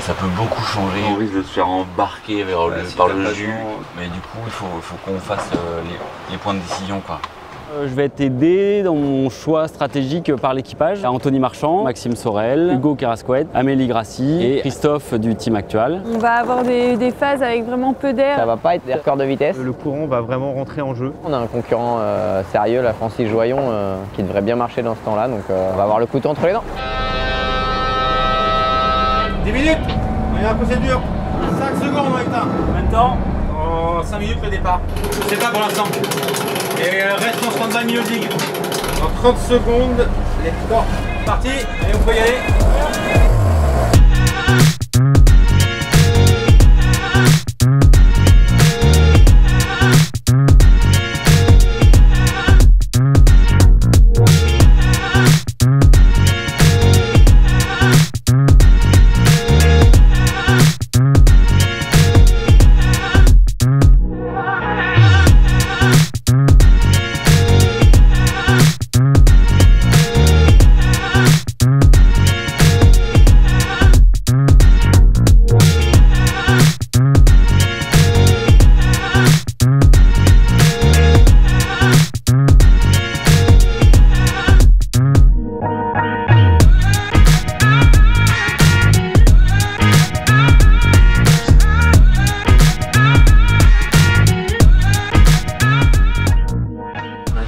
Ça peut beaucoup changer, on risque de se faire embarquer par le jus, mais du coup il faut qu'on fasse les points de décision, quoi. Je vais être aidé dans mon choix stratégique par l'équipage. Anthony Marchand, Maxime Sorel, Hugo Carrasquet, Amélie Grassi et Christophe du team actual. On va avoir des phases avec vraiment peu d'air. Ça va pas être des records de vitesse. Le courant va vraiment rentrer en jeu. On a un concurrent sérieux, la Francis Joyon, qui devrait bien marcher dans ce temps-là, donc on va avoir le couteau entre les dents. 10 minutes, on est dans la procédure. 5 secondes on est éteint. Maintenant, 5 minutes le départ. C'est pas pour l'instant. Et reste en stand-by milieu de ligne. Dans 30 secondes, les portes. Parti, allez, on peut y aller. On a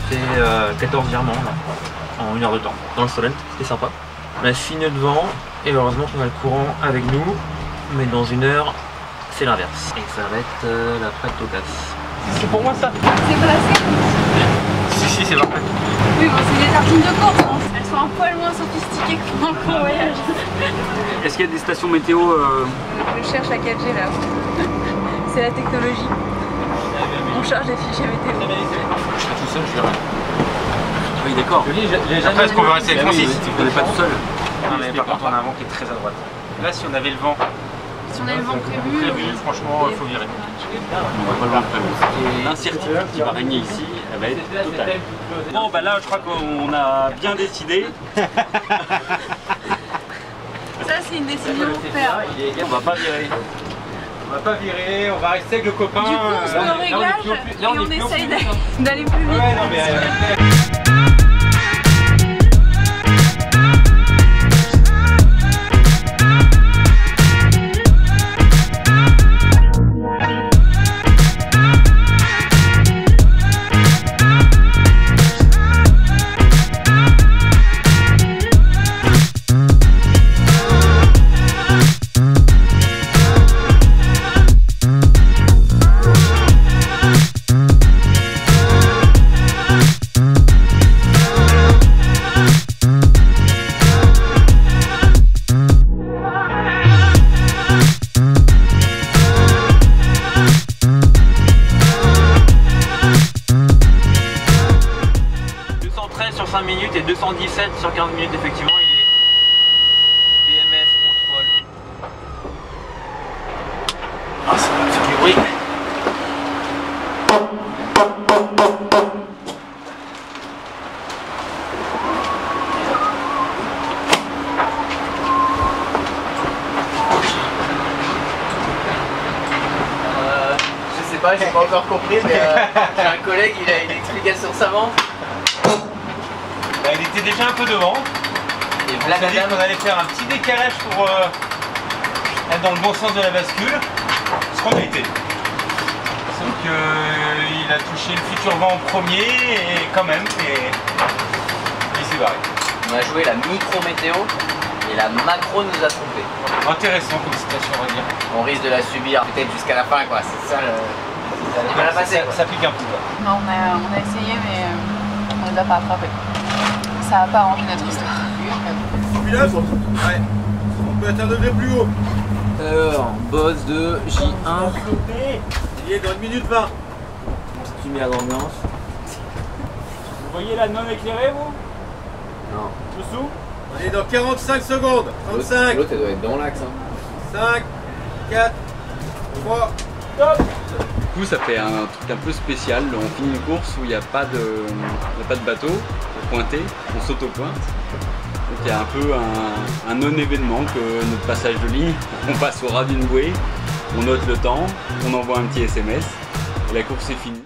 fait 14 virements là, en 1 heure de temps, dans le Solent, c'était sympa. On a 6 nœuds de vent et heureusement qu'on a le courant avec nous, mais dans 1 heure, c'est l'inverse. Et ça va être la frette au gaz. C'est pour moi ça. C'est placé. Si, c'est parfait. Oui, bon, c'est des tartines de course, hein. Elles sont un poil moins sophistiquées que pendant le voyage. est-ce qu'il y a des stations météo Je cherche la 4G là. C'est la technologie. On charge les fichiers météo. Je serai tout seul, je verrai. Oui, d'accord. Après, est-ce qu'on veut rester avec Francis? On n'est pas tout seul. Non, mais par contre, on a un vent qui est très à droite. Là, si on avait le vent, Si on a le vent prévu, franchement, il faut virer. On va pas le voir prévu. L'incertitude qui va régner ici, elle va être totale. Bon, bah là, je crois qu'on a bien décidé. ça c'est une décision ferme. On va pas virer. On va pas virer, on va rester avec le copain. Du coup, on se met au réglage et on essaye d'aller plus vite. Ouais, non, mais sur 5 minutes et 217 sur 15 minutes effectivement il est BMS contrôle. Ah, ça va faire du bruit. Je sais pas, j'ai pas encore compris, mais j'ai un collègue, il a une explication savante. il était déjà un peu devant. Et On s'est dit qu'on allait faire un petit décalage pour être dans le bon sens de la bascule. Ce qu'on a été. Sauf qu'il a touché le futur vent en premier et quand même, il s'est barré. on a joué la micro-météo et la macro nous a trompé. Intéressant comme citation, on va dire. On risque de la subir peut-être jusqu'à la fin, quoi. C'est ça le... mal passé, quoi. Ça pique un peu. Non, on a essayé, mais on ne l'a pas attrapé. Ça n'a pas arrangé notre histoire. Village, ouais. On peut être un degré plus haut. Alors, boss de J1. Il est dans 1 minute 20. Tu mets à l'ambiance. Vous voyez la non éclairée, vous? Non. Dessous? On est dans 45 secondes. 35, L'autre, elle doit être dans l'axe. 5, 4, 3. Du coup, ça fait un truc un peu spécial. On finit une course où il n'y a pas de bateau pour pointer, on s'auto-pointe. Donc c'était un peu un non-événement que notre passage de ligne. On passe au ras d'une bouée, on note le temps, on envoie un petit SMS et la course est finie.